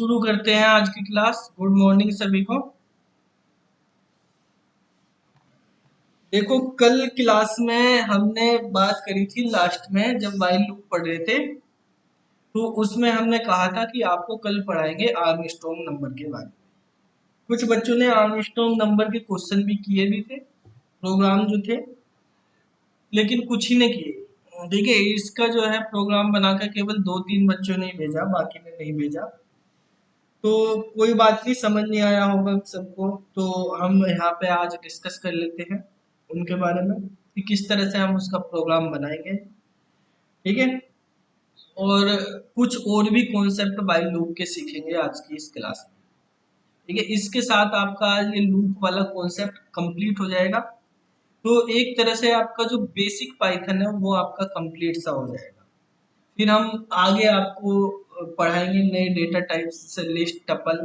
शुरू करते हैं आज की क्लास। गुड मॉर्निंग सभी को। देखो, कल क्लास में हमने बात करी थी लास्ट में जब व्हाइल लूप पढ़ रहे थे, तो उसमें हमने कहा था कि आपको कल पढ़ाएंगे आर्मस्ट्रॉन्ग नंबर के बारे में। कुछ बच्चों ने आर्मस्ट्रॉन्ग नंबर के क्वेश्चन भी किए भी थे, प्रोग्राम जो थे, लेकिन कुछ ही ने किए। देखिए, इसका जो है प्रोग्राम बनाकर केवल 2-3 बच्चों ने ही भेजा, बाकी ने नहीं भेजा। तो कोई बात नहीं, समझ नहीं आया होगा सबको, तो हम यहाँ पे आज डिस्कस कर लेते हैं उनके बारे में कि किस तरह से हम उसका प्रोग्राम बनाएंगे। ठीक है। और कुछ और भी कॉन्सेप्ट बाई लूप के सीखेंगे आज की इस क्लास में। ठीक है, इसके साथ आपका आज ये लूप वाला कॉन्सेप्ट कंप्लीट हो जाएगा। तो एक तरह से आपका जो बेसिक पाइथन है वो आपका कंप्लीट सा हो जाएगा। फिर हम आगे आपको पढ़ाएंगे नए डेटा टाइप्स से लिस्ट, टपल,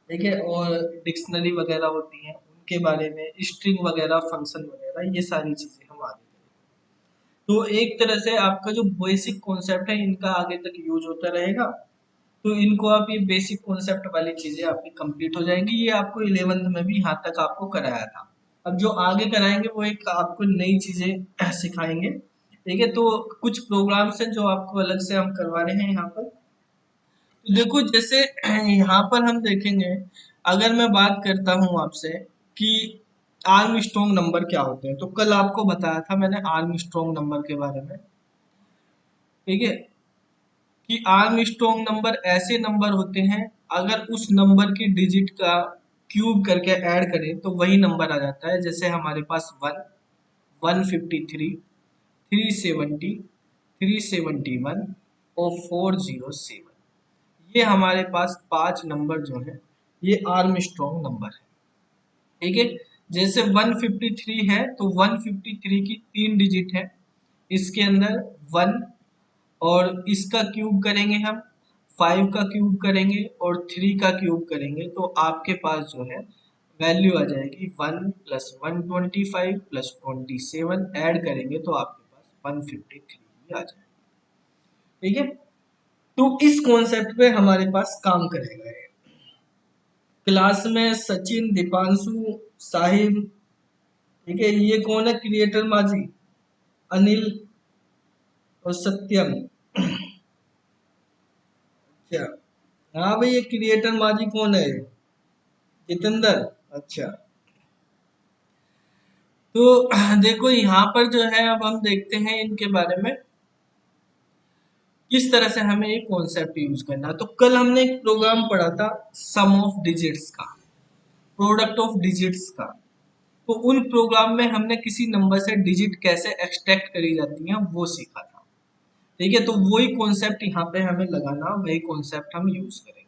ठीक है, और डिक्शनरी वगैरह होती हैं उनके बारे में, स्ट्रिंग वगैरह, फंक्शन वगैरह, ये सारी चीजें हम आगे करेंगे। तो एक तरह से आपका जो बेसिक कॉन्सेप्ट है इनका आगे तक यूज होता रहेगा। तो इनको आप ये बेसिक कॉन्सेप्ट वाली चीजें आपकी कंप्लीट हो जाएंगी। ये आपको 11th में भी यहाँ तक आपको कराया था। अब जो आगे कराएंगे वो एक आपको नई चीजें सिखाएंगे। ठीक है, तो कुछ प्रोग्राम्स हैं जो आपको अलग से हम करवा रहे हैं यहाँ पर। तो देखो, जैसे यहाँ पर हम देखेंगे, अगर मैं बात करता हूँ आपसे कि आर्मस्ट्रॉन्ग नंबर क्या होते हैं, तो कल आपको बताया था मैंने आर्मस्ट्रॉन्ग नंबर के बारे में। ठीक है, कि आर्मस्ट्रॉन्ग नंबर ऐसे नंबर होते हैं, अगर उस नंबर की डिजिट का क्यूब करके ऐड करें तो वही नंबर आ जाता है। जैसे हमारे पास 1, 153, 370, 371 और 407, ये हमारे पास 5 नंबर जो है ये आर्मस्ट्रॉन्ग नंबर है। ठीक है, जैसे 153 है तो 153 की 3 डिजिट है, इसके अंदर 1, और इसका क्यूब करेंगे हम, 5 का क्यूब करेंगे और 3 का क्यूब करेंगे, तो आपके पास जो है वैल्यू आ जाएगी 1 प्लस 125 प्लस 27, ऐड करेंगे तो आपके पास 153 आ जाएगा। ठीक है, तो इस कॉन्सेप्ट पे हमारे पास काम करेगा ये। क्लास में सचिन, दीपांशु, साहिब, ठीक है, ये कौन है? क्रिएटर माजी, अनिल और सत्यम। अच्छा, हाँ भाई, ये क्रिएटर माजी कौन है? जितेंद्र। अच्छा, तो देखो यहाँ पर जो है, अब हम देखते हैं इनके बारे में किस तरह से हमें ये कॉन्सेप्ट यूज करना है। तो कल हमने एक प्रोग्राम पढ़ा था सम ऑफ डिजिट्स का, प्रोडक्ट ऑफ डिजिट्स का। तो उन प्रोग्राम में हमने किसी नंबर से डिजिट कैसे एक्सट्रैक्ट करी जाती है वो सीखा था। ठीक है, तो वही कॉन्सेप्ट यहाँ पे हमें लगाना, वही कॉन्सेप्ट हम यूज करेंगे।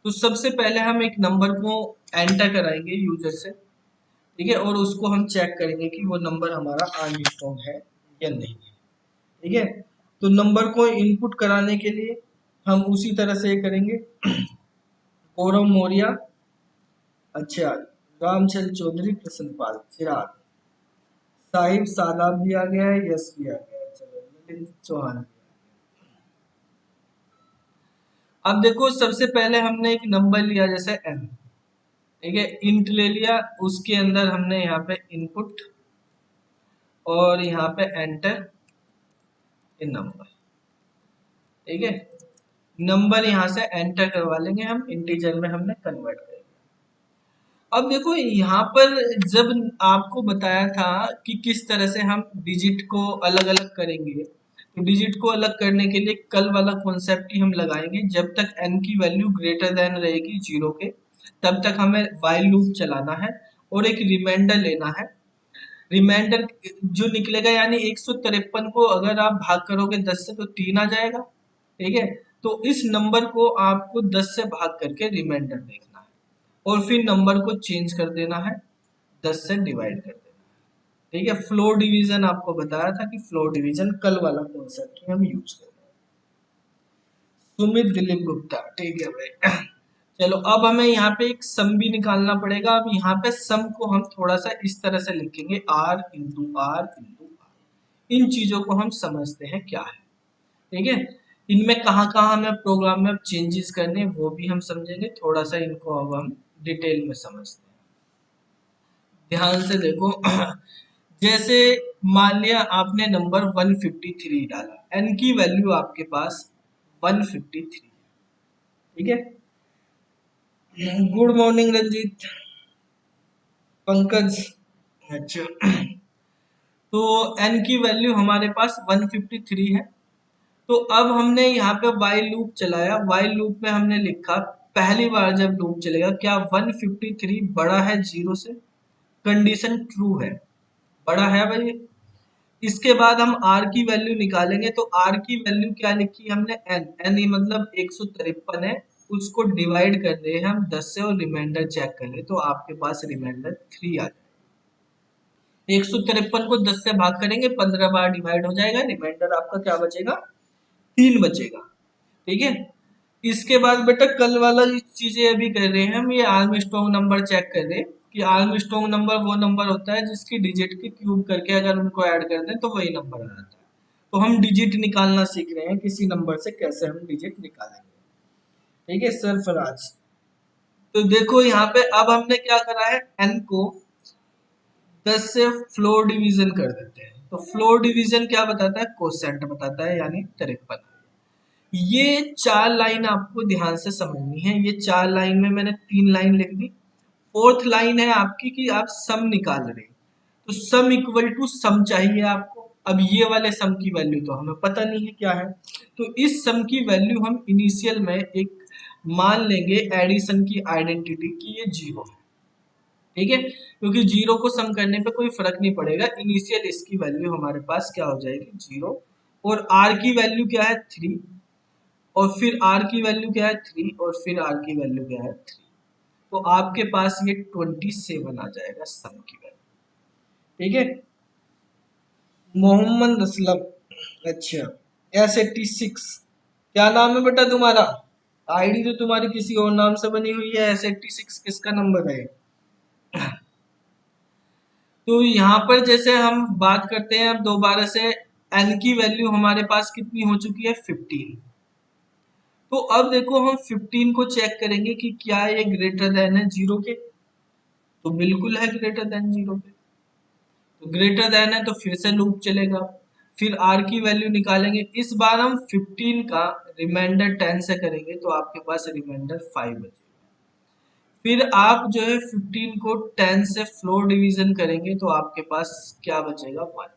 तो सबसे पहले हम एक नंबर को एंटर कराएंगे यूजर से, ठीक है, और उसको हम चेक करेंगे कि वो नंबर हमारा आर्मस्ट्रॉन्ग है या नहीं है। ठीक है, तो नंबर को इनपुट कराने के लिए हम उसी तरह से करेंगे। गौरव मौर्य, अच्छा, रामचंद्र चौधरी, कृष्णपाल, चिराग, साहिब, सादाब भी आ गया है, यश भी आ गया है, चलो ललित चौहान। अब देखो, सबसे पहले हमने एक नंबर लिया जैसे n, ठीक है, इंट ले लिया, उसके अंदर हमने यहाँ पे इनपुट और यहाँ पे एंटर इन नंबर। ठीक है, नंबर यहाँ से एंटर करवा लेंगे हम, इंटीजर में हमने कन्वर्ट करेंगे। अब देखो यहाँ पर जब आपको बताया था कि किस तरह से हम डिजिट को अलग अलग करेंगे, तो डिजिट को अलग करने के लिए कल वाला कॉन्सेप्ट ही हम लगाएंगे। जब तक n की वैल्यू ग्रेटर देन रहेगी 0 के, तब तक हमें while लूप चलाना है और एक रिमाइंडर लेना है। रिमाइंडर जो निकलेगा, यानी 153 को अगर आप भाग करोगे 10 से तो 3 आ जाएगा। ठीक है, तो इस नंबर को आपको 10 से भाग करके रिमाइंडर देखना है और फिर नंबर को चेंज कर देना है, 10 से डिवाइड कर देना है। ठीक है, फ्लोर डिवीजन आपको बताया था कि फ्लोर डिवीजन कल वाला कॉन्सेप्ट हम यूज कर रहे हैं। सुमित दिलीप गुप्ता, ठीक है भाई। चलो, अब हमें यहाँ पे एक सम भी निकालना पड़ेगा। अब यहाँ पे सम को हम थोड़ा सा इस तरह से लिखेंगे, R into R into R. इन चीजों को हम समझते हैं क्या है। ठीक है, इनमें कहाँ कहाँ हमें प्रोग्राम में चेंजेस करने हैं, वो भी हम समझेंगे। थोड़ा सा इनको अब हम डिटेल में समझते हैं। ध्यान से देखो। जैसे मान लिया आपने नंबर 153 डाला, एन की वैल्यू आपके पास 153, ठीक है। Good morning Ranjit, Pankaj. अच्छा। तो एन की वैल्यू हमारे पास 153 है। तो अब हमने यहाँ पे while लूप चलाया, while लूप में हमने लिखा पहली बार जब लूप चलेगा क्या 153 बड़ा है 0 से, कंडीशन ट्रू है, बड़ा है भाई। इसके बाद हम r की वैल्यू निकालेंगे, तो r की वैल्यू क्या लिखी हमने, n, n मतलब 153 है, उसको डिवाइड कर रहे हैं हम 10 से और रिमाइंडर चेक कर ले तो आपके पास रिमाइंडर 3 आ जाएगा। 153 को 10 से भाग करेंगे, 15 बार डिवाइड हो जाएगा, रिमाइंडर आपका क्या बचेगा, 3 बचेगा, ठीक है। इसके बाद बेटा कल वाला चीजें अभी कर रहे हैं हम, ये आर्मस्ट्रांग नंबर चेक कर रहे हैं कि आर्मस्ट्रांग नंबर वो नंबर होता है जिसकी डिजिट की क्यूब करके अगर उनको ऐड कर दें तो वही नंबर आ जाता है। तो हम डिजिट निकालना सीख रहे हैं, किसी नंबर से कैसे हम डिजिट निकालेंगे, ठीक है सरफराज। तो देखो यहाँ पे अब हमने क्या करा है, n को 10 से फ्लोर डिवीजन कर देते हैं। तो फ्लोर डिवीजन क्या बताता है, कोसेंट बताता है, यानी 53। ये 4 लाइन आपको ध्यान से समझनी है। ये 4 लाइन में मैंने 3 लाइन लिख दी। फोर्थ लाइन है आपकी कि आप सम निकाल रहे हैं, तो सम इक्वल टू सम चाहिए आपको। अब ये वाले सम की वैल्यू तो हमें पता नहीं है क्या है, तो इस सम की वैल्यू हम इनिशियल में एक मान लेंगे एडिशन की आइडेंटिटी की ये 0 है, ठीक है। क्योंकि 0 को सम करने पे कोई फर्क नहीं पड़ेगा, इनिशियल इसकी वैल्यू हमारे पास क्या हो जाएगी 0। और r की वैल्यू क्या है 3, और फिर r की वैल्यू क्या है 3, और फिर r की वैल्यू क्या है 3। तो आपके पास ये 27 आ जाएगा सम की वैल्यू, ठीक है। मोहम्मद असलम, अच्छा, S86, क्या नाम है बेटा तुम्हारा, आईडी तो तुम्हारी किसी और नाम से बनी हुई है, S86 किसका नंबर है। तो यहाँ पर जैसे हम बात करते हैं अब दोबारा से, n की वैल्यू हमारे पास कितनी हो चुकी है 15। तो अब देखो हम 15 को चेक करेंगे कि क्या ये ग्रेटर देन है 0 के, तो बिल्कुल है ग्रेटर देन 0 के। तो ग्रेटर देन है तो फिर से लूप चलेगा, फिर r की वैल्यू निकालेंगे। इस बार हम 15 का रिमाइंडर 10 से करेंगे तो आपके पास रिमाइंडर 5 बचेगा। फिर आप जो है 15 को 10 से फ्लोर डिवीजन करेंगे तो आपके पास क्या बचेगा 1।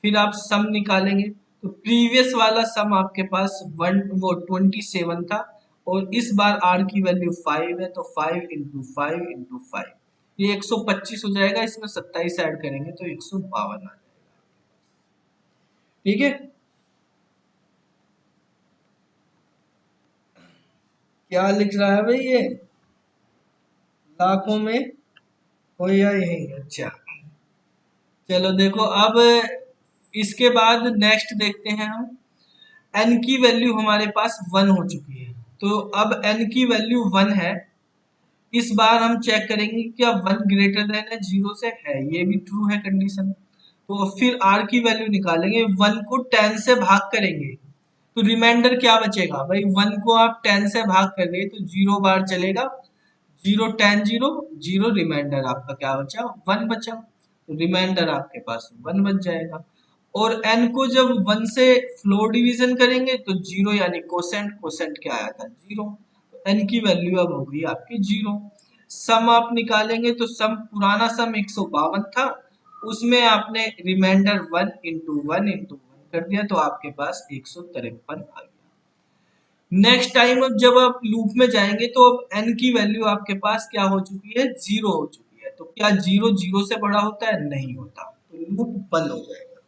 फिर आप सम निकालेंगे, तो प्रीवियस वाला सम आपके पास 27 था, और इस बार r की वैल्यू 5 है, तो 5 इंटू 5 इंटू 5 ये 125 हो जाएगा, इसमें 27 ऐड करेंगे तो 152 आ जाएगा, ठीक है। क्या लिख रहा है भाई ये, लाखों में हो या यही, अच्छा। चलो देखो अब इसके बाद नेक्स्ट देखते हैं हम, n की वैल्यू हमारे पास 1 हो चुकी है। तो अब n की वैल्यू 1 है, इस बार हम चेक करेंगे क्या 1 ग्रेटर देन है 0 से, है, ये भी ट्रू है कंडीशन। तो फिर r की वैल्यू निकालेंगे, 1 को 10 से भाग करेंगे तो रिमाइंडर क्या बचेगा भाई, 1 को आप 10 से भाग कर रहे तो 0 बार चलेगा, 0 10 0 0, रिमाइंडर आपका क्या बचा 1 बचा, तो रिमाइंडर आपके पास 1 बच जाएगा। और n को जब 1 से फ्लोर डिवीजन करेंगे तो 0, यानी कोसेंट, कोसेंट क्या आया था 0, तो n की वैल्यू अब होगी आपकी 0। सम आप निकालेंगे तो सम, पुराना सम 152 था, उसमें आपने रिमाइंडर 1 इंटू 1 इंटू 1 कर दिया तो आपके पास 153 आ गया। नेक्स्ट टाइम अब जब आप लूप में जाएंगे तो अब n की वैल्यू आपके पास क्या हो चुकी है 0 हो चुकी है। तो क्या 0 0 से बड़ा होता है, नहीं होता, तो लूप बंद हो जाएगा,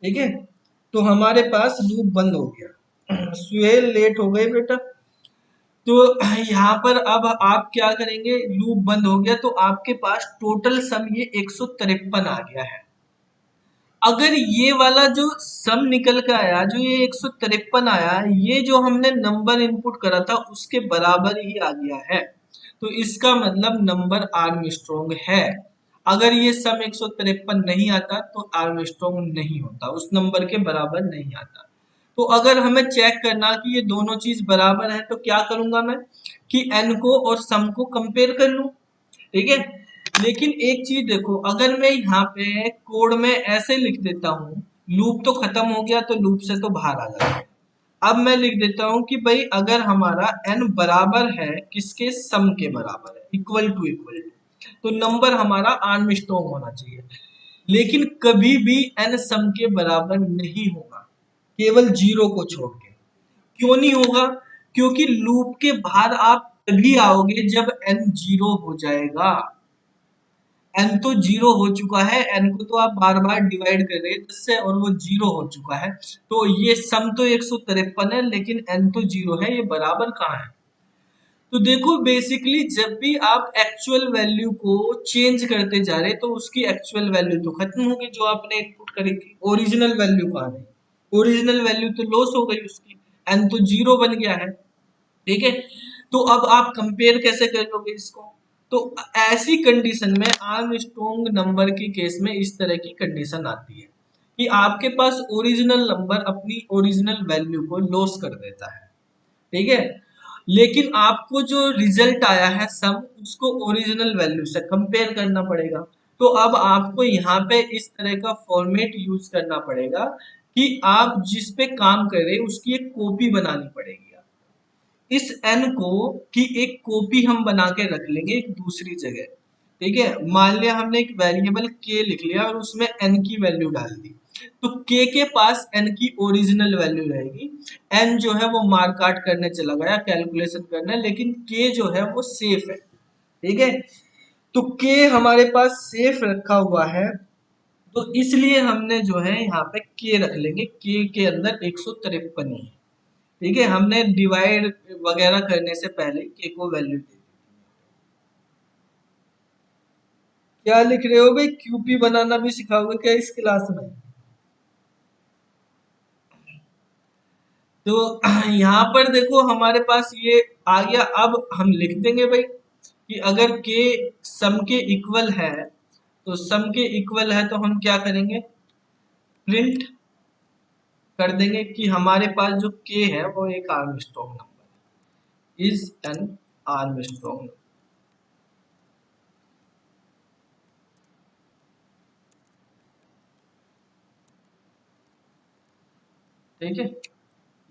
ठीक है। तो हमारे पास लूप बंद हो गया। सुहेल लेट हो गए बेटा। तो यहाँ पर अब आप क्या करेंगे, लूप बंद हो गया तो आपके पास टोटल सम ये 153 आ गया है। अगर ये वाला जो सम निकल के आया, जो ये 153 आया, ये जो हमने नंबर इनपुट करा था उसके बराबर ही आ गया है, तो इसका मतलब नंबर आर्मस्ट्रांग है। अगर ये सम 153 नहीं आता तो आर्मस्ट्रांग नहीं होता, उस नंबर के बराबर नहीं आता। तो अगर हमें चेक करना कि ये दोनों चीज बराबर है तो क्या करूंगा मैं कि n को और सम को कंपेयर कर लूं, ठीक है। लेकिन एक चीज देखो, अगर मैं यहाँ पे कोड में ऐसे लिख देता हूँ, लूप तो खत्म हो गया तो लूप से तो बाहर आ जाता है। अब मैं लिख देता हूँ कि भाई अगर हमारा n बराबर है किसके, सम के बराबर है, इक्वल टू तो नंबर हमारा आर्मस्ट्रांग होना चाहिए। लेकिन कभी भी n सम के बराबर नहीं होगा, केवल जीरो को छोड़ के। क्यों नहीं होगा? क्योंकि लूप के बाहर आप तभी आओगे जब n जीरो हो जाएगा। n तो जीरो हो चुका है, n को तो आप बार बार डिवाइड कर रहे हैं 10 से और वो जीरो हो चुका है। तो ये सम तो 153 है लेकिन n तो जीरो है, ये बराबर कहाँ है? तो देखो बेसिकली जब भी आप एक्चुअल वैल्यू को चेंज करते जा रहे तो उसकी एक्चुअल वैल्यू तो खत्म होगी जो आपने इनपुट करी थी, ओरिजिनल वैल्यू कहाँ गई? ओरिजिनल वैल्यू तो लॉस हो गई उसकी, एन तो जीरो बन गया है, ठीक है। तो अब आप कंपेयर कैसे कर लोगे इसको? तो ऐसी कंडीशन में आर्मस्ट्रॉन्ग नंबर के केस में इस तरह की कंडीशन आती है कि आपके पास ओरिजिनल नंबर अपनी ओरिजिनल वैल्यू को लॉस कर देता है, ठीक है। लेकिन आपको जो रिजल्ट आया है सम, उसको ओरिजिनल वैल्यू से कंपेयर करना पड़ेगा। तो अब आपको यहाँ पे इस तरह का फॉर्मेट यूज करना पड़ेगा कि आप जिस पे काम कर रहे हैं उसकी एक कॉपी बनानी पड़ेगी। इस n को की एक कॉपी हम बना के रख लेंगे एक दूसरी जगह, ठीक है। मान लिया हमने एक वेरिएबल k लिख लिया और उसमें n की वैल्यू डाल दी, तो k के पास n की ओरिजिनल वैल्यू रहेगी। n जो है वो मार काट करने चला गया, कैलकुलेशन करने, लेकिन k जो है वो सेफ है, ठीक है। तो k हमारे पास सेफ रखा हुआ है, तो इसलिए हमने जो है यहाँ पे k रख लेंगे, k के अंदर 153 ही है, ठीक है। हमने डिवाइड वगैरह करने से पहले k को वैल्यू दे दी। क्या लिख रहे हो भाई? क्यूपी बनाना भी सिखाओगे क्या इस क्लास में? तो यहाँ पर देखो हमारे पास ये आ गया। अब हम लिख देंगे भाई कि अगर k सम के इक्वल है, तो सम के इक्वल है तो हम क्या करेंगे, प्रिंट कर देंगे कि हमारे पास जो k है वो एक आर्मस्ट्रॉन्ग नंबर है, इज एन आर्मस्ट्रॉन्ग, ठीक है।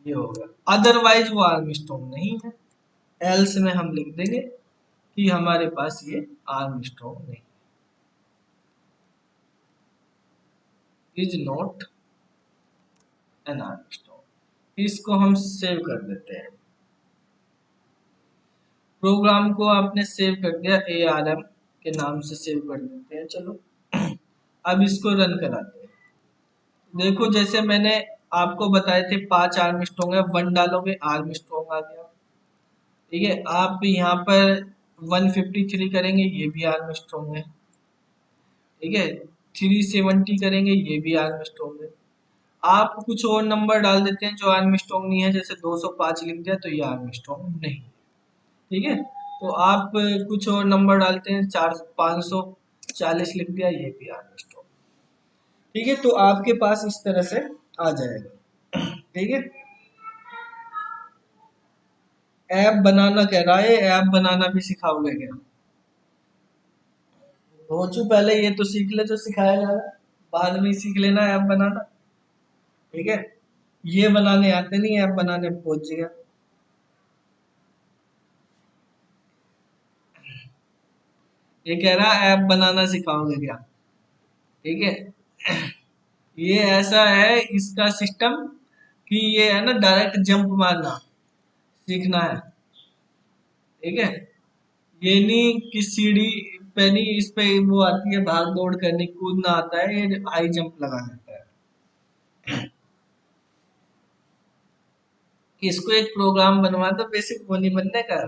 ये हो गया, अदरवाइज वो आर्मस्ट्रॉन्ग नहीं है। एल्स में हम लिख देंगे कि हमारे पास ये आर्मस्ट्रॉन्ग नहीं, इज नॉट एन आर्मस्ट्रॉन्ग। इसको हम सेव कर देते हैं, प्रोग्राम को आपने सेव कर दिया, ARM के नाम से सेव कर देते हैं। चलो अब इसको रन कराते हैं। देखो जैसे मैंने आपको बताए थे 5 आर्मस्ट्रॉन्ग है, 1 डालोगे आर्मस्ट्रॉन्ग आ गया, ठीक है। आप यहाँ पर 153 करेंगे, ये भी आर्मस्ट्रॉन्ग है, ठीक है। 370 करेंगे, ये भी आर्मस्ट्रॉन्ग है। आप कुछ और नंबर डाल देते हैं जो आर्मस्ट्रॉन्ग नहीं है, जैसे 205 लिख दिया तो ये आर्मस्ट्रॉन्ग नहीं, ठीक है। तो आप कुछ और नंबर डालते हैं, 540 लिख दिया, ये भी आर्मस्ट्रॉन्ग, ठीक है। तो आपके पास इस तरह से आ जाएगा, ठीक है। ऐप बनाना कह रहा है, ऐप बनाना भी सिखाओगे क्या? रोचू पहले ये तो सीख ले जो सिखाया जा रहा है, बाद में सीख लेना ऐप बनाना, ठीक है। ये बनाने आते नहीं, ऐप बनाने पहुंच गया। ये कह रहा ऐप बनाना सिखाओगे क्या, ठीक है। ये ऐसा है इसका सिस्टम कि ये है ना डायरेक्ट जंप मारना सीखना है, ठीक है। ये नहीं कि सीढ़ी पे नहीं, इस पे वो आती है भाग दौड़ करने, कूदना आता है, ये हाई जंप लगा देता है। इसको एक प्रोग्राम बनवा दो, बेसिक वो नहीं बनने का।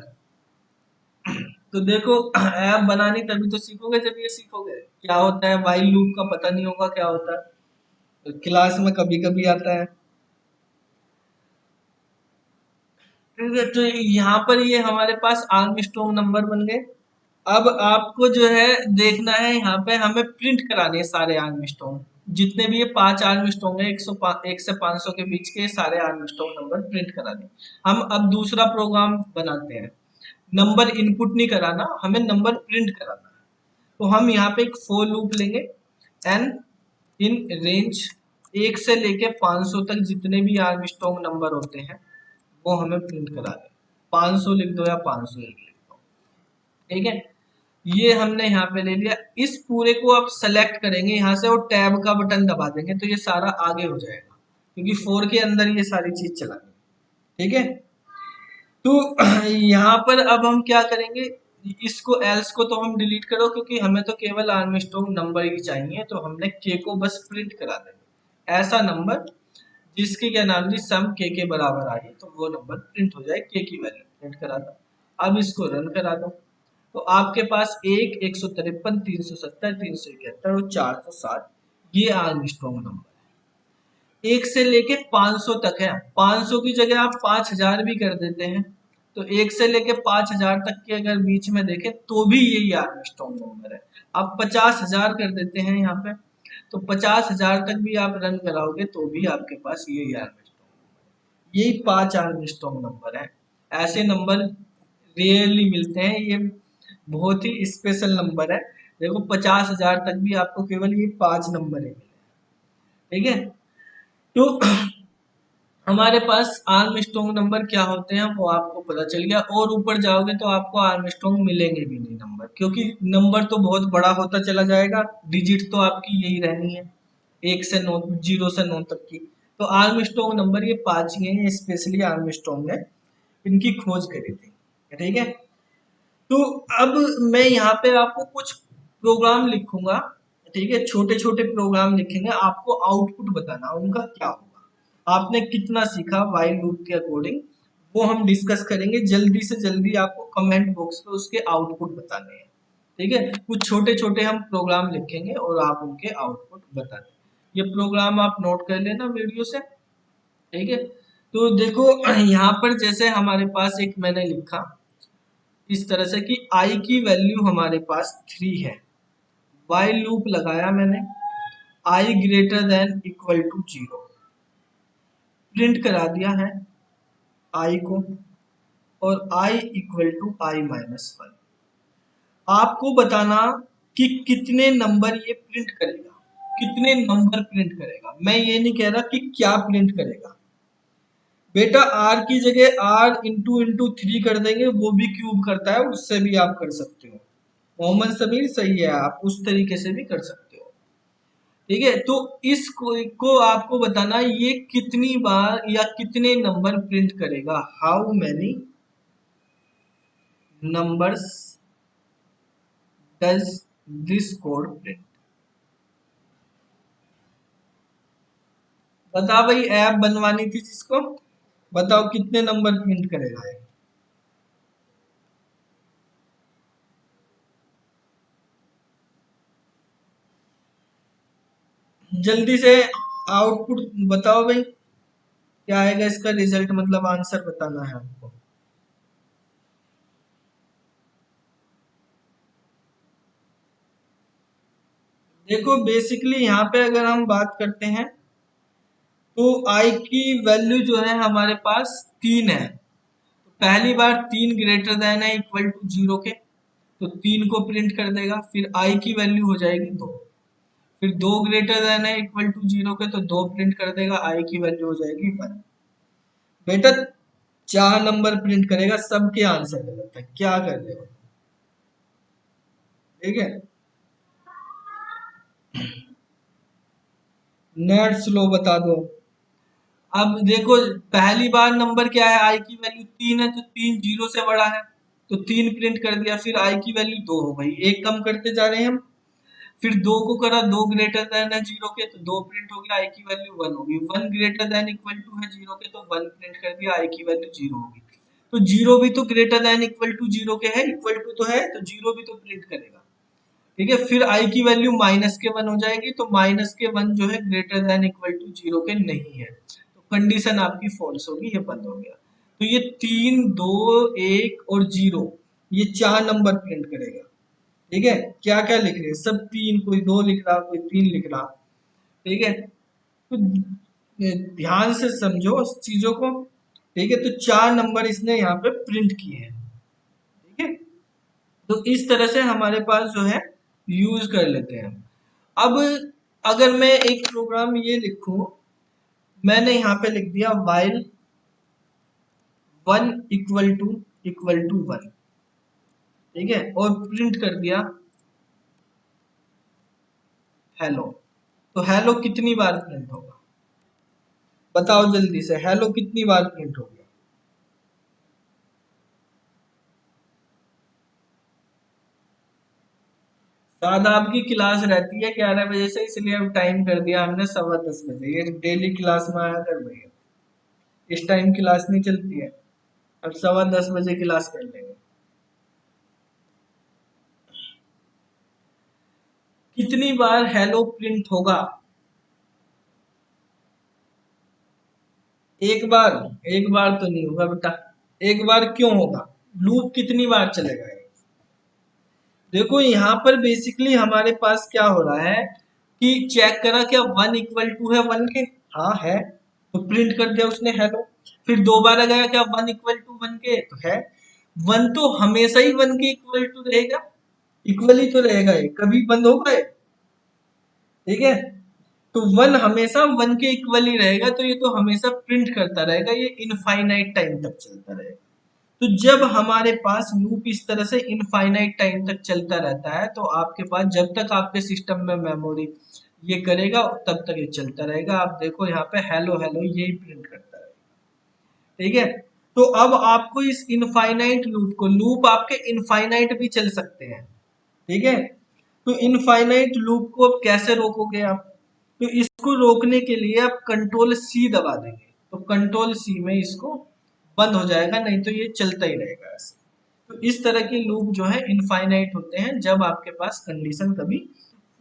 तो देखो ऐप बनानी तभी तो सीखोगे जब ये सीखोगे क्या होता है, वाइल लूप का पता नहीं होगा क्या होता है, तो क्लास में कभी कभी आता है, ठीक है। तो यहाँ पर ये हमारे पास आर्मस्ट्रॉन्ग नंबर बन गए। अब आपको जो है देखना है, यहाँ पे हमें प्रिंट कराने हैं सारे आर्मस्ट्रॉन्ग, जितने भी ये 5 आर्मस्ट्रॉन्ग है 1 से 500 के बीच के सारे आर्मस्ट्रॉन्ग नंबर प्रिंट करा दें। हम अब दूसरा प्रोग्राम बनाते हैं। नंबर इनपुट नहीं कराना, हमें नंबर प्रिंट कराना है। तो हम यहाँ पे एक फॉर लूप लेंगे, एन इन रेंज 1 से लेके 500 तक जितने भी आर्मस्ट्रॉन्ग नंबर होते हैं वो हमें प्रिंट करा दें। 500 लिख दो या 500 लिख दो, ठीक है। ये हमने यहाँ पे ले लिया। इस पूरे को आप सेलेक्ट करेंगे यहाँ से और टैब का बटन दबा देंगे तो ये सारा आगे हो जाएगा, क्योंकि फोर के अंदर ये सारी चीज चलानी, ठीक है। तो यहाँ पर अब हम क्या करेंगे, इसको एल्स को तो हम डिलीट करो, क्योंकि हमें तो केवल आर्मस्ट्रॉन्ग नंबर ही चाहिए, तो हमने के को बस प्रिंट करा देंगे। ऐसा नंबर जिसकी क्या नाम जी सम के बराबर आ गई, तो वो नंबर प्रिंट हो जाए, के की वैल्यू प्रिंट करा दो। अब इसको रन करा दो, तो आपके पास 153 370 371 और 407 ये आर्मस्ट्रॉन्ग नंबर 1 से लेके 500 तक है। 500 की जगह आप 5000 भी कर देते हैं, तो 1 से लेके 5000 तक के अगर बीच में देखें तो भी यही आर्मस्ट्रॉन्ग नंबर है। आप 50,000 कर देते हैं यहाँ पे, तो 50,000 तक भी आप रन कराओगे तो भी आपके पास यही आर्मस्ट्रॉन्ग, यही 5 आर्मस्ट्रॉन्ग नंबर है। ऐसे नंबर रेयरली मिलते हैं, ये बहुत ही स्पेशल नंबर है। देखो 50,000 तक भी आपको केवल ये 5 नंबर ही मिले, ठीक है। तो हमारे पास आर्मस्ट्रॉन्ग नंबर क्या होते हैं वो आपको पता चल गया, और ऊपर जाओगे तो आपको आर्मस्ट्रॉन्ग मिलेंगे भी नहीं नंबर, क्योंकि नंबर तो बहुत बड़ा होता चला जाएगा, डिजिट तो आपकी यही रहनी है 1 से 9, 0 से 9 तक की। तो आर्मस्ट्रॉन्ग नंबर ये 5 ही हैं, स्पेशली आर्मस्ट्रॉन्ग है, इनकी खोज करी थी, ठीक है। तो अब मैं यहाँ पे आपको कुछ प्रोग्राम लिखूंगा, ठीक है, छोटे छोटे प्रोग्राम लिखेंगे, आपको आउटपुट बताना उनका क्या होगा, आपने कितना सीखा व्हाइल लूप के अकॉर्डिंग, वो हम डिस्कस करेंगे। जल्दी से जल्दी आपको कमेंट बॉक्स पे उसके आउटपुट बताने हैं, ठीक है। कुछ छोटे छोटे हम प्रोग्राम लिखेंगे और आप उनके आउटपुट बता दें। ये प्रोग्राम आप नोट कर लेना वीडियो से, ठीक है। तो देखो यहाँ पर जैसे हमारे पास एक मैंने लिखा इस तरह से कि आई की वैल्यू हमारे पास 3 है, वाइल लूप लगाया मैंने, I greater than equal to 0 print करा दिया है आई को, और I equal to I minus 1। आपको बताना कि कितने नंबर ये प्रिंट करेगा, कितने नंबर प्रिंट करेगा। मैं ये नहीं कह रहा कि क्या प्रिंट करेगा, बेटा आर की जगह आर इंटू इंटू 3 कर देंगे, वो भी क्यूब करता है, उससे भी आप कर सकते हो। मोहम्मद समीर सही है, आप उस तरीके से भी कर सकते हो, ठीक है। तो इस को आपको बताना ये कितनी बार या कितने नंबर प्रिंट करेगा, how many numbers does this code print. बताओ भाई, ऐप बनवानी थी जिसको, बताओ कितने नंबर प्रिंट करेगा ये। जल्दी से आउटपुट बताओ भाई, क्या आएगा इसका रिजल्ट, मतलब आंसर बताना है आपको। देखो बेसिकली यहाँ पे अगर हम बात करते हैं तो आई की वैल्यू जो है हमारे पास 3 है, तो पहली बार 3 ग्रेटर देन है इक्वल टू 0 के, तो 3 को प्रिंट कर देगा। फिर आई की वैल्यू हो जाएगी 2, फिर 2 ग्रेटर देन है इक्वल टू 0 के, तो 2 प्रिंट कर देगा, आई की वैल्यू हो जाएगी 1। बेटा 4 नंबर प्रिंट करेगा, सबके आंसर गलत है, क्या कर देगा, ठीक है। नेट स्लो बता दो। अब देखो पहली बार नंबर क्या है, आई की वैल्यू 3 है, तो 3 0 से बड़ा है, तो 3 प्रिंट कर दिया। फिर आई की वैल्यू 2 हो गई, एक कम करते जा रहे हैं हम। फिर 2 को करा 2 ग्रेटर देन है 0 के, तो 2 प्रिंट हो गया, आई की वैल्यू 1 होगी। 1 ग्रेटर देन इक्वल टू है 0 के, तो 1 प्रिंट कर दिया, आई की वैल्यू 0 होगी। तो 0 भी तो ग्रेटर देन इक्वल टू 0 के है, इक्वल टू तो है, तो 0 भी तो प्रिंट करेगा, ठीक है। फिर आई की वैल्यू माइनस के 1 हो जाएगी, तो माइनस के 1 जो है ग्रेटर देन इक्वल टू 0 के नहीं है, तो कंडीशन आपकी फॉल्स होगी, ये बंद हो गया। तो ये 3 2 1 और 0 ये 4 नंबर प्रिंट करेगा, ठीक है। क्या क्या लिख रहे हैं सब, 3, कोई 2 लिख रहा, कोई 3 लिख रहा, ठीक है, तो ध्यान से समझो उस चीजों को। ठीक है, तो 4 नंबर इसने यहाँ पे प्रिंट किए हैं। ठीक है, तो इस तरह से हमारे पास जो है यूज कर लेते हैं। अब अगर मैं एक प्रोग्राम ये लिखूं, मैंने यहाँ पे लिख दिया while 1 = 1, ठीक है, और प्रिंट कर दिया हेलो। तो हेलो कितनी बार प्रिंट होगा, बताओ जल्दी से, हेलो कितनी बार प्रिंट हो गया? शायद आपकी क्लास रहती है 11 बजे से, इसलिए अब टाइम कर दिया हमने 10:15 बजे। ये डेली क्लास में आया कर भैया, इस टाइम क्लास नहीं चलती है। अब 10:15 बजे क्लास कर लेंगे। कितनी बार हेलो प्रिंट होगा? एक बार? एक बार तो नहीं होगा बेटा। एक बार क्यों होगा? लूप कितनी बार चलेगा ये? देखो यहाँ पर बेसिकली हमारे पास क्या हो रहा है कि चेक करा क्या 1 = है 1 के? हाँ है, तो प्रिंट कर दिया उसने हेलो। फिर दोबारा गया क्या 1 = 1 के? तो है। वन तो हमेशा ही 1 के इक्वल टू रहेगा, इक्वल ही तो रहेगा, ये कभी बंद होगा ये? ठीक है, तो 1 हमेशा 1 के इक्वल ही रहेगा, तो ये तो हमेशा प्रिंट करता रहेगा, ये इनफाइनाइट टाइम तक चलता रहेगा। तो जब हमारे पास लूप इस तरह से इनफाइनाइट टाइम तक चलता रहता है, तो आपके पास जब तक आपके सिस्टम में मेमोरी ये करेगा तब तक ये चलता रहेगा। आप देखो यहाँ पे हेलो हेलो यही प्रिंट करता है। ठीक है, तो अब आपको इस इनफाइनाइट लूप को, लूप आपके इनफाइनाइट भी चल सकते हैं। ठीक है, तो इनफाइनाइट लूप को अब कैसे रोकोगे आप? तो इसको रोकने के लिए आप कंट्रोल सी दबा देंगे, तो कंट्रोल सी में इसको बंद हो जाएगा, नहीं तो ये चलता ही रहेगा ऐसे। तो इस तरह के लूप जो है इनफाइनाइट होते हैं, जब आपके पास कंडीशन कभी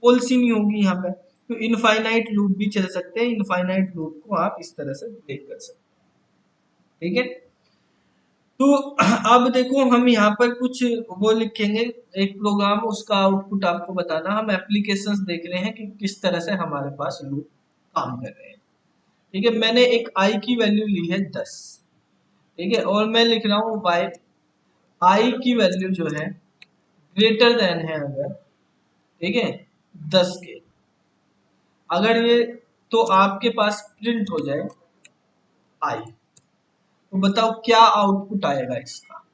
फॉल्स ही नहीं होगी यहाँ पे। तो इनफाइनाइट लूप भी चल सकते हैं, इनफाइनाइट लूप को आप इस तरह से ब्रेक कर सकते हैं। ठीक है, तो अब देखो हम यहाँ पर कुछ वो लिखेंगे, एक प्रोग्राम, उसका आउटपुट आपको बताना। हम एप्लीकेशंस देख रहे हैं कि किस तरह से हमारे पास लूप काम कर रहे हैं। ठीक है, मैंने एक आई की वैल्यू ली है 10। ठीक है, और मैं लिख रहा हूँ वाई आई की वैल्यू जो है ग्रेटर देन है अगर, ठीक है, 10 के, अगर ये, तो आपके पास प्रिंट हो जाए आई, तो बताओ क्या आउटपुट आएगा इसका?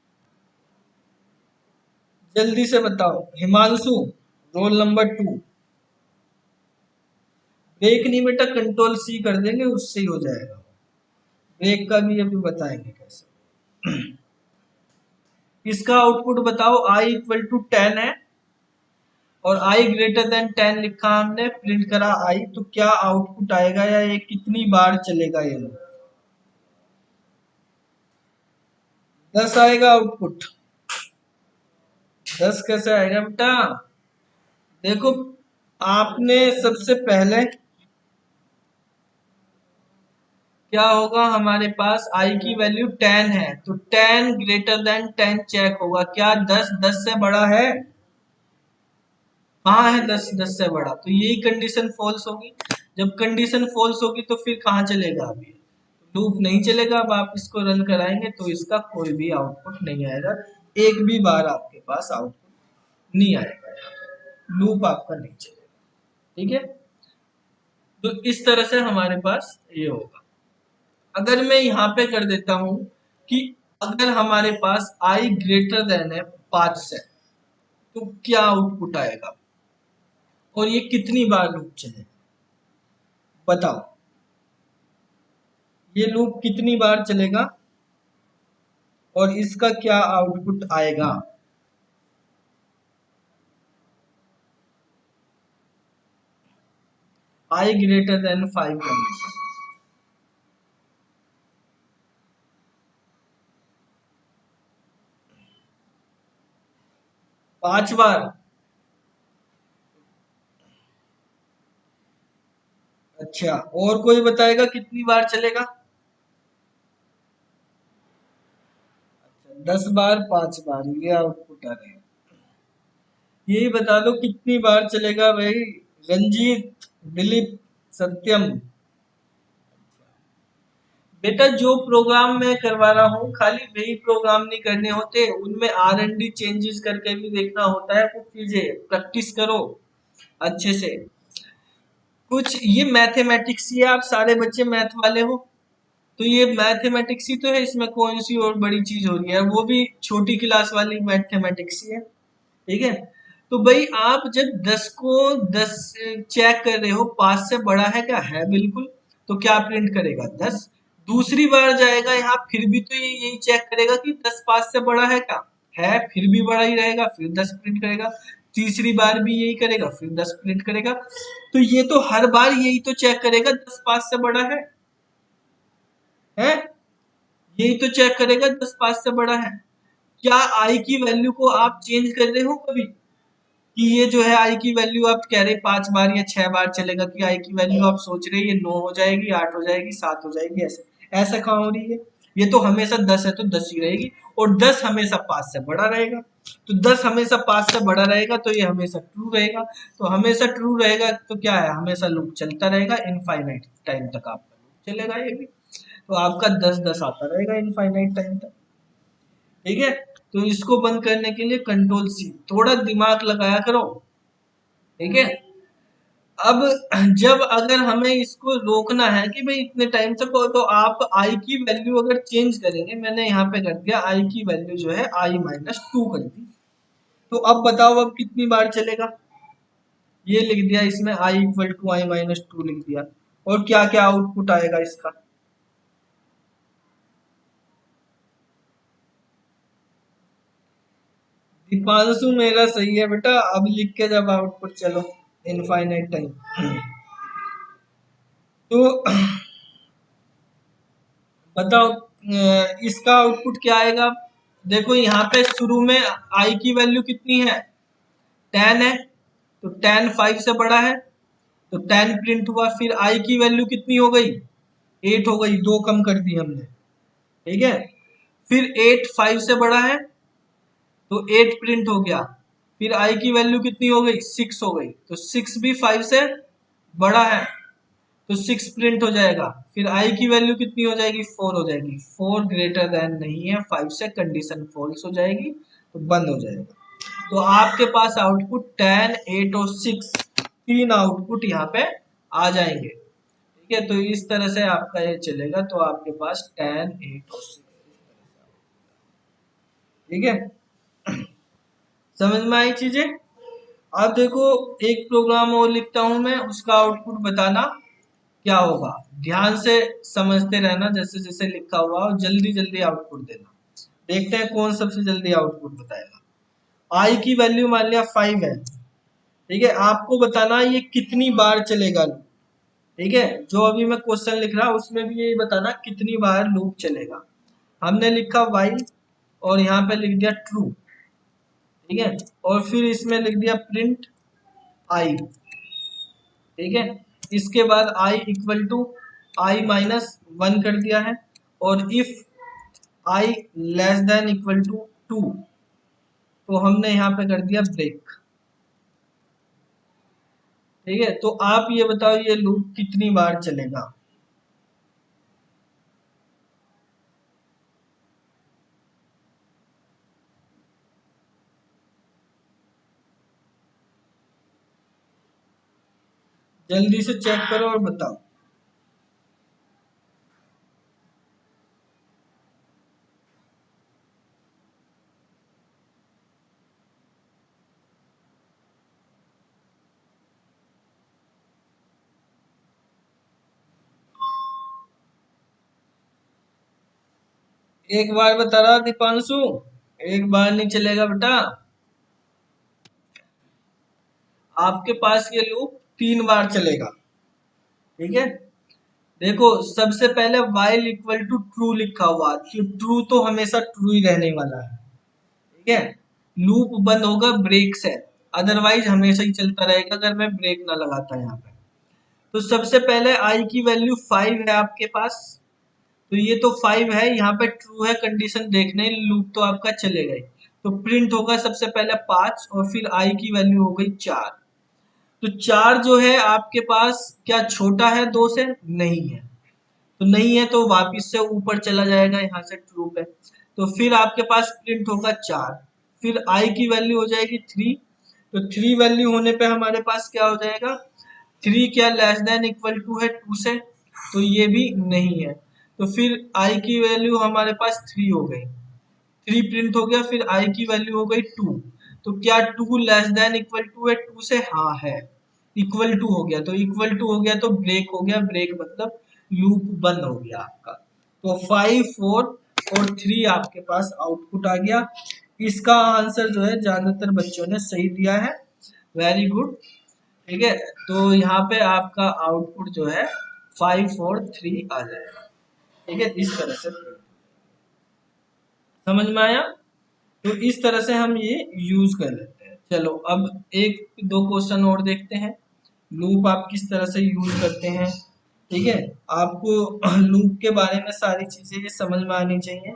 जल्दी से बताओ हिमांशु, रोल नंबर 2। ब्रेक नहीं बेटा, कंट्रोल सी कर देंगे उससे ही हो जाएगा। ब्रेक का भी अभी बताएंगे कैसे। इसका आउटपुट बताओ, i = 10 है और i > 10 लिखा हमने, प्रिंट करा आई, तो क्या आउटपुट आएगा, या ये कितनी बार चलेगा ये लोग? 10 आएगा आउटपुट। 10 कैसे आएगा बेटा? देखो, आपने सबसे पहले क्या होगा, हमारे पास i की वैल्यू 10 है, तो 10 > 10 चेक होगा, क्या 10 10 से बड़ा है? कहाँ है 10 10 से बड़ा? तो यही कंडीशन फॉल्स होगी। जब कंडीशन फॉल्स होगी तो फिर कहाँ चलेगा? अभी लूप नहीं चलेगा। अब आप इसको रन कराएंगे तो इसका कोई भी आउटपुट नहीं आएगा, एक भी बार आपके पास आउटपुट नहीं आएगा, लूप आपका नहीं चलेगा। ठीक है, तो इस तरह से हमारे पास ये होगा। अगर मैं यहाँ पे कर देता हूं कि अगर हमारे पास i > है 5 से, तो क्या आउटपुट आएगा और ये कितनी बार लूप चलेगा? बताओ, ये लूप कितनी बार चलेगा और इसका क्या आउटपुट आएगा? i > 5 condition. 5 बार? अच्छा, और कोई बताएगा कितनी बार चलेगा? 10 बार, 5 बार, ये आउटपुट आ रहे हैं। यही बता दो कितनी बार चलेगा भाई। रंजीत, दिलीप, सत्यम। बेटा जो प्रोग्राम मैं करवा रहा हूँ खाली वही प्रोग्राम नहीं करने होते, उनमें R&D चेंजेस करके भी देखना होता है, कुछ चीजें प्रैक्टिस करो अच्छे से। कुछ ये मैथमेटिक्स ही है, आप सारे बच्चे मैथ वाले हो, तो ये मैथमेटिक्स ही तो है, इसमें कौन सी और बड़ी चीज हो रही है, वो भी छोटी क्लास वाली मैथमेटिक्स ही है। ठीक है। तो भाई आप जब 10 को 10 चेक कर रहे हो 5 से बड़ा है क्या, है बिल्कुल, तो क्या प्रिंट करेगा 10। दूसरी बार जाएगा यहाँ फिर भी तो ये यही चेक करेगा कि 10 5 से बड़ा है क्या, है, फिर भी बड़ा ही रहेगा, फिर 10 प्रिंट करेगा। तीसरी बार भी यही करेगा, फिर 10 प्रिंट करेगा। तो ये तो हर बार यही तो चेक करेगा 10 5 से बड़ा है, यही तो चेक करेगा 10 5 से बड़ा है। क्या आई की वैल्यू को आप चेंज कर रहे हो कभी, कि ये जो है आई की वैल्यू आप कह रहे 5 बार या 6 बार चलेगा, कि आई की वैल्यू आप सोच रहे ये 9 हो जाएगी, 8 हो जाएगी, 7 हो जाएगी, ऐसे ऐसा कहाँ हो रही है। ये तो हमेशा 10 है तो 10 ही रहेगी, और 10 हमेशा 5 से बड़ा रहेगा। तो 10 हमेशा 5 से बड़ा रहेगा तो ये हमेशा ट्रू रहेगा। तो हमेशा ट्रू रहेगा तो क्या है, हमेशा लूप चलता रहेगा, इनफाइनाइट टाइम तक आपका लूप चलेगा ये भी। तो आपका 10 10 आता रहेगा इनफाइनाइट टाइम तक। ठीक है। तो इसको बंद करने के लिए कंट्रोल C, थोड़ा दिमाग लगाया करो। ठीक है। अब जब अगर हमें इसको रोकना है कि भाई इतने टाइम तक हो, तो आप आई की वैल्यू अगर चेंज करेंगे, मैंने यहाँ पे कर दिया आई की वैल्यू जो है I-2 कर दी। तो अब बताओ अब कितनी बार चलेगा, ये लिख दिया इसमें I = I-2 लिख दिया। और क्या क्या आउटपुट आएगा इसका, दीपांशु मेरा सही है बेटा, अब लिख के जब आउटपुट चलो इनफाइनाइट टाइम। तो बताओ इसका आउटपुट क्या आएगा। देखो यहाँ पे शुरू में आई की वैल्यू कितनी है, 10 है, तो 10 5 से बड़ा है, तो 10 प्रिंट हुआ। फिर आई की वैल्यू कितनी हो गई, 8 हो गई, दो कम कर दी हमने। ठीक है। फिर 8 5 से बड़ा है, तो 8 प्रिंट हो गया। फिर आई की वैल्यू कितनी हो गई, 6 हो गई, तो 6 भी 5 से बड़ा है, तो 6 प्रिंट हो जाएगा। फिर आई की वैल्यू कितनी हो जाएगी, 4 हो जाएगी, 4 ग्रेटर देन नहीं है 5 से, कंडीशन फॉल्स हो जाएगी, तो बंद हो जाएगा। तो आपके पास आउटपुट 10 8 और 6 तीन आउटपुट यहाँ पे आ जाएंगे। ठीक है। तो इस तरह से आपका ये चलेगा, तो आपके पास 10 8 और 6। ठीक है। समझ में आई चीजें। अब देखो एक प्रोग्राम और लिखता हूं मैं, उसका आउटपुट बताना क्या होगा। ध्यान से समझते रहना, जैसे जैसे लिखा हुआ और जल्दी जल्दी आउटपुट देना। देखते हैं कौन सबसे जल्दी आउटपुट बताएगा। आई की वैल्यू मान लिया 5 है। ठीक है। आपको बताना ये कितनी बार चलेगा लूप। ठीक है। जो अभी मैं क्वेश्चन लिख रहा हूं उसमें भी यही बताना कितनी बार लूप चलेगा। हमने लिखा while और यहाँ पे लिख दिया ट्रू। ठीक है। और फिर इसमें लिख दिया प्रिंट आई। ठीक है। इसके बाद I = I-1 कर दिया है। और इफ I < 2 तो हमने यहाँ पे कर दिया ब्रेक। ठीक है। तो आप ये बताओ ये लूप कितनी बार चलेगा। जल्दी से चेक करो और बताओ। एक बार बता रहा दीपांशु, एक बार नहीं चलेगा बेटा। आपके पास ये लूप 3 बार चलेगा। ठीक है। देखो सबसे पहले while = ट्रू लिखा हुआ, ट्रू तो हमेशा ट्रू ही रहने वाला है। ठीक है। लूप बंद होगा ब्रेक से, अदरवाइज हमेशा ही चलता रहेगा अगर मैं ब्रेक ना लगाता यहाँ पे। तो सबसे पहले आई की वैल्यू 5 है आपके पास, तो ये तो 5 है, यहाँ पे ट्रू है, कंडीशन देखने लूप तो आपका चलेगा ही। तो प्रिंट होगा सबसे पहले 5 और फिर आई की वैल्यू हो गई 4। तो 4 जो है आपके पास क्या छोटा है 2 से? नहीं है। तो नहीं है तो वापिस से ऊपर चला जाएगा, यहाँ से ट्रू पे। तो फिर आपके पास प्रिंट होगा 4। फिर आई की वैल्यू हो जाएगी 3। तो 3 वैल्यू होने पे हमारे पास क्या हो जाएगा? 3 क्या लेस देन इक्वल टू है 2 से? तो ये भी नहीं है। तो फिर आई की वैल्यू हमारे पास 3 हो गई, 3 प्रिंट हो गया। फिर आई की वैल्यू हो गई 2। तो क्या 2 लेस देन इक्वल टू है 2 से? हाँ है। इक्वल टू हो गया, तो इक्वल टू हो गया तो ब्रेक हो गया, ब्रेक मतलब लूप बंद हो गया आपका। तो 5, 4 और 3 आपके पास आउटपुट आ गया। इसका आंसर जो है ज्यादातर बच्चों ने सही दिया है। Very good. ठीक है, तो यहाँ पे आपका आउटपुट जो है 5, 4, 3 आ जाएगा। ठीक है, इस तरह से समझ में आया? तो इस तरह से हम ये यूज कर लेते हैं। चलो अब एक दो क्वेश्चन और देखते हैं, लूप आप किस तरह से यूज करते हैं। ठीक है, आपको लूप के बारे में सारी चीजें ये समझ में आनी चाहिए,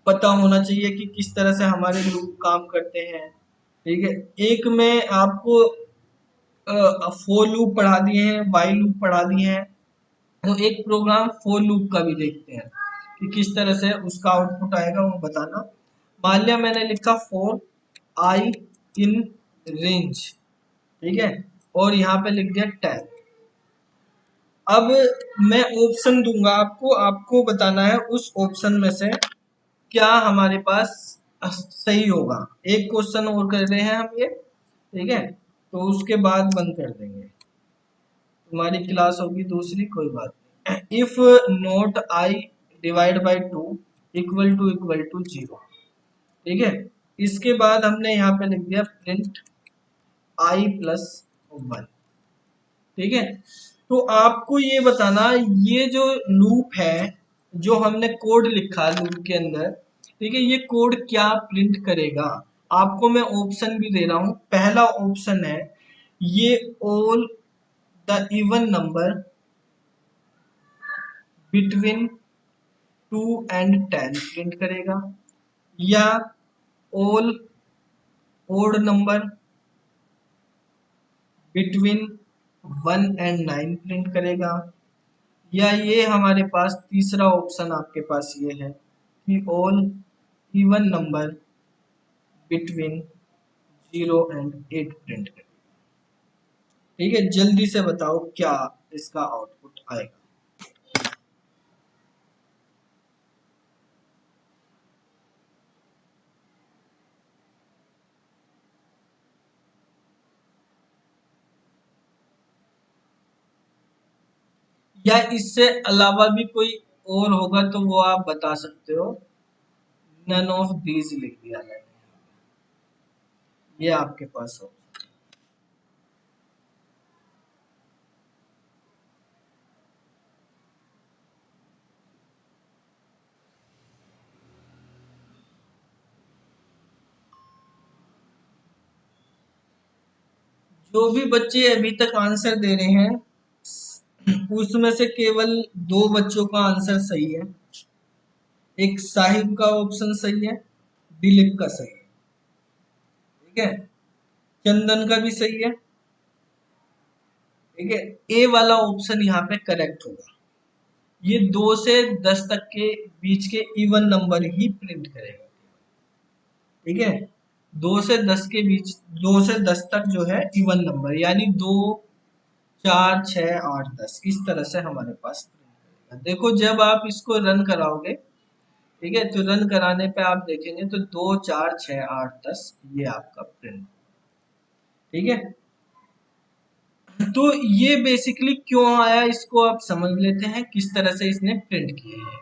पता होना चाहिए कि किस तरह से हमारे लूप काम करते हैं। ठीक है, एक में आपको फोर लूप पढ़ा दिए हैं, वाइल लूप पढ़ा दिए हैं। तो एक प्रोग्राम फोर लूप का भी देखते हैं कि किस तरह से उसका आउटपुट आएगा, वो बताना। मान लिया मैंने लिखा फोर आई इन रेंज, ठीक है, और यहाँ पे लिख दिया 10। अब मैं ऑप्शन दूंगा आपको, आपको बताना है उस ऑप्शन में से क्या हमारे पास सही होगा। एक क्वेश्चन और कर रहे हैं हम ये, ठीक है, तो उसके बाद बंद कर देंगे, तुम्हारी क्लास होगी दूसरी, कोई बात नहीं। If not I divide by 2 equal to 0, ठीक है। इसके बाद हमने यहाँ पे लिख दिया प्रिंट आई प्लस 1, ठीक है। तो आपको ये बताना, ये जो लूप है, जो हमने कोड लिखा लूप के अंदर, ठीक है, ये कोड क्या प्रिंट करेगा। आपको मैं ऑप्शन भी दे रहा हूं। पहला ऑप्शन है ये all the even number between 2 and 10 print करेगा, या all odd number between 1 and 9 print करेगा, या ये हमारे पास तीसरा ऑप्शन आपके पास ये है कि all even number between 0 and 8 print करेगा। ठीक है, जल्दी से बताओ क्या इसका आउटपुट आएगा। या इससे अलावा भी कोई और होगा तो वो आप बता सकते हो। नन ऑफ दीज लिख दिया मैंने, ये आपके पास हो। जो भी बच्चे अभी तक आंसर दे रहे हैं उसमें से केवल दो बच्चों का आंसर सही है। एक साहिब का ऑप्शन सही है, दिलीप का सही है, ठीक है, चंदन का भी सही है, ठीक है। ए वाला ऑप्शन यहाँ पे करेक्ट होगा। ये 2 से 10 तक के बीच के इवन नंबर ही प्रिंट करेगा, ठीक है। 2 से 10 के बीच, 2 से 10 तक जो है इवन नंबर, यानी 2, 4, 6, 8, 10, इस तरह से हमारे पास प्रिंट करेगा। देखो जब आप इसको रन कराओगे, ठीक है, तो रन कराने पे आप देखेंगे तो 2, 4, 6, 8, 10 ये आपका प्रिंट, ठीक है। तो ये बेसिकली क्यों आया, इसको आप समझ लेते हैं किस तरह से इसने प्रिंट किए हैं।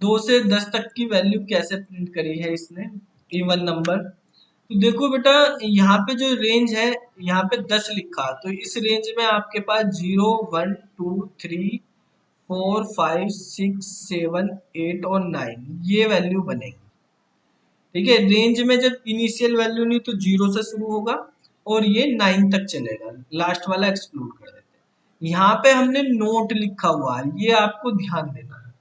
2 से 10 तक की वैल्यू कैसे प्रिंट करी है इसने, इवन नंबर। तो देखो बेटा, यहाँ पे जो रेंज है, यहाँ पे 10 लिखा, तो इस रेंज में आपके पास 0, 1, 2, 3, 4, 5, 6, 7, 8 और 9 ये वैल्यू बनेगी। ठीक है, रेंज में जब इनिशियल वैल्यू नहीं तो 0 से शुरू होगा और ये 9 तक चलेगा, लास्ट वाला एक्सक्लूड कर देते हैं। यहाँ पे हमने नोट लिखा हुआ है, ये आपको ध्यान देना है।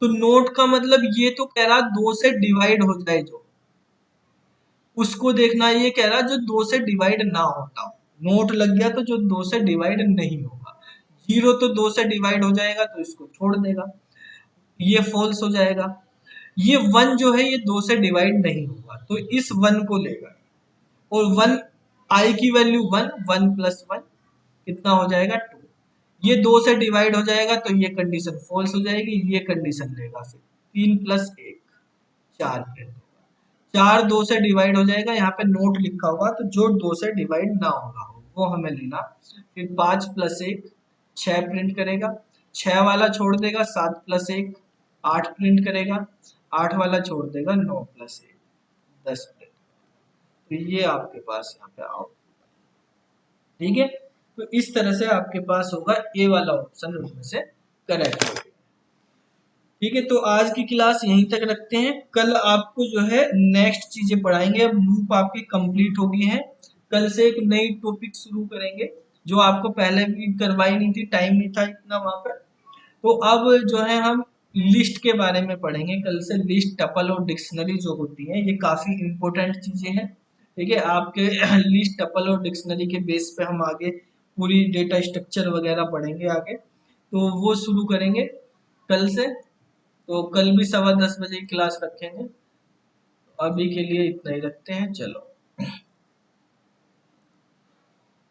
तो नोट का मतलब ये तो कह रहा 2 से डिवाइड हो जाए जो, उसको देखना, ये कह रहा जो 2 से डिवाइड ना होता हो, नोट लग गया तो जो 2 से डिवाइड नहीं होगा। 0 तो 2 से डिवाइड हो जाएगा तो इसको छोड़ देगा, ये फॉल्स हो जाएगा। ये 1 जो है ये 2 से डिवाइड नहीं होगा तो इस 1 को लेगा, और 1 आई की वैल्यू 1, 1 प्लस 1 कितना हो जाएगा 2। ये 2 से डिवाइड हो जाएगा तो ये कंडीशन फॉल्स हो जाएगी, ये कंडीशन लेगा फिर 3 प्लस 1 4 प्रिंट होगा। 4 2 से डिवाइड हो जाएगा, यहाँ पे नोट लिखा होगा तो जो 2 से डिवाइड ना हो रहा हो वो हमें लेना। फिर 5 प्लस 1 6 प्रिंट करेगा, 6 वाला छोड़ देगा, 7 प्लस 1 8 प्रिंट करेगा, 8 वाला छोड़ देगा, 9 प्लस 1 10 प्रिंट। तो ये आपके पास यहाँ पे आउट, ठीक है। तो इस तरह से आपके पास होगा ए वाला ऑप्शन उसमें से करेक्ट होगा। ठीक है, तो आज की क्लास यहीं तक रखते हैं। कल आपको जो है नेक्स्ट चीजें पढ़ाएंगे। अब लूप आपकी कंप्लीट हो गई है, कल से एक नई टॉपिक शुरू करेंगे जो आपको पहले भी करवाई नहीं थी, टाइम नहीं था इतना वहां पर। तो अब जो है हम लिस्ट के बारे में पढ़ेंगे कल से। लिस्ट, टपल और डिक्शनरी जो होती है ये काफी इंपॉर्टेंट चीजें हैं। ठीक है, आपके लिस्ट, टपल और डिक्शनरी के बेस पे हम आगे पूरी डेटा स्ट्रक्चर वगैरह पढ़ेंगे आगे, तो वो शुरू करेंगे कल से। तो कल भी 10:15 बजे की क्लास रखेंगे। अभी के लिए इतना ही रखते हैं, चलो।